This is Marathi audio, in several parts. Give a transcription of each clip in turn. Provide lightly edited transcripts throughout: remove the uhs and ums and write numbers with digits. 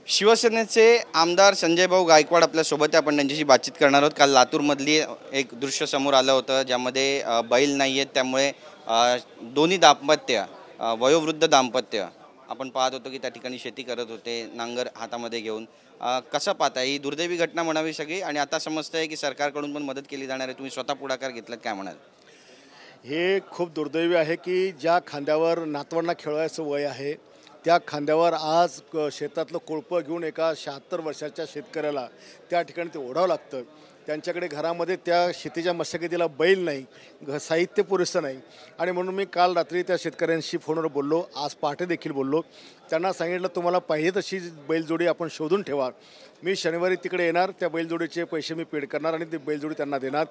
शिवसेनेचे आमदार संजय भाऊ गायकवाड आपल्यासोबत आहे. आपण त्यांच्याशी बातचीत करणार आहोत. काल लातूरमधली एक दृश्य समोर आलं होतं, ज्यामध्ये बैल नाही आहेत, त्यामुळे दोन्ही दाम्पत्य, वयोवृद्ध दाम्पत्य आपण पाहत होतो की त्या ठिकाणी शेती करत होते, नांगर हातामध्ये घेऊन. कसं पाहता, ही दुर्दैवी घटना म्हणावी सगळी, आणि आता समजतंय की सरकारकडून पण मदत केली जाणार आहे. तुम्ही स्वतः पुढाकार घेतलात, काय म्हणाल? हे खूप दुर्दैवी आहे की ज्या खांद्यावर नातवंडांना खेळवायचं वय आहे, त्या खांद्यावर आज शेतातलं कोळपं घेऊन एका 76 वर्षाच्या शेतकऱ्याला त्या ठिकाणी ते ओढावं लागतं. त्यांच्याकडे घरामध्ये त्या शेतीच्या मशागतीला बैल नाही, साहित्य पुरेसं नाही. आणि म्हणून मी काल रात्री त्या शेतकऱ्यांशी फोनवर बोललो, आज पहाटे देखील बोललो. त्यांना सांगितलं, तुम्हाला पाहिजे तशी बैलजोडी आपण शोधून ठेवा. मी शनिवारी तिकडे येणार, त्या बैलजोडीचे पैसे मी पेड करणार आणि ती बैलजोडी त्यांना देणार.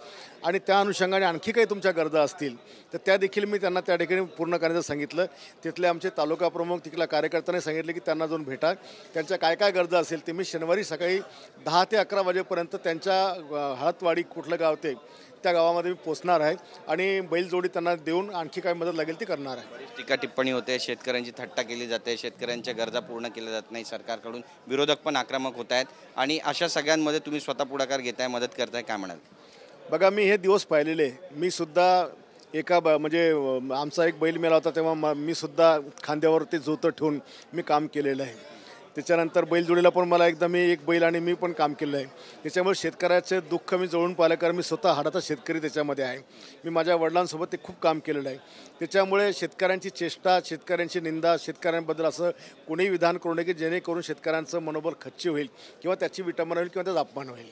आणि त्या अनुषंगाने आणखी काही तुमच्या गरजा असतील तर त्या देखील मी त्यांना त्या ठिकाणी पूर्ण करण्याचं सांगितलं. तिथले आमचे तालुका प्रमुख, तिथल्या कार्यकर्त्यांनी सांगितले की त्यांना जाऊन भेटा, त्यांच्या काय काय गरजा असेल ते मी शनिवारी सकाळी 10 ते 11 वाजेपर्यंत त्यांच्या हळदवाडी कुठलं गाव ते त्या गावामध्ये मी पोचणार आहे आणि बैलजोडी त्यांना देऊन आणखी काय मदत लागेल ती करणार आहे. टीका टिप्पणी होते, शेतकऱ्यांची थट्टा केली जाते, शेतकऱ्यांच्या गरजा पूर्ण केल्या जात नाही सरकारकडून, विरोधक पण आक्रमक होत आहेत, आणि अशा सगळ्यांमध्ये तुम्ही स्वतः पुढाकार घेताय, मदत करताय, काय म्हणाल? बघा, मी हे दिवस पाहिलेले. मी सुद्धा म्हणजे आमचा एक बैल मेला होता तेव्हा मी सुद्धा खांद्यावर ते जोतं ठेवून मी काम केलेलं आहे. त्याच्यानंतर बैलजोडीला पण मला एकदा मी एक बैल आणि मी पण काम केलं आहे. त्याच्यामुळे शेतकऱ्याचे दुःख मी जवळून पाहिलं, कारण मी स्वतः हाडाचा शेतकरी त्याच्यामध्ये आहे. मी माझ्या वडिलांसोबत ते खूप काम केलेलं आहे. त्याच्यामुळे शेतकऱ्यांची चेष्टा, शेतकऱ्यांची निंदा, शेतकऱ्यांबद्दल असं कोणीही विधान करू नये की जेणेकरून शेतकऱ्यांचं मनोबल खच्ची होईल किंवा त्याची विटंबना होईल किंवा त्याचा अपमान होईल.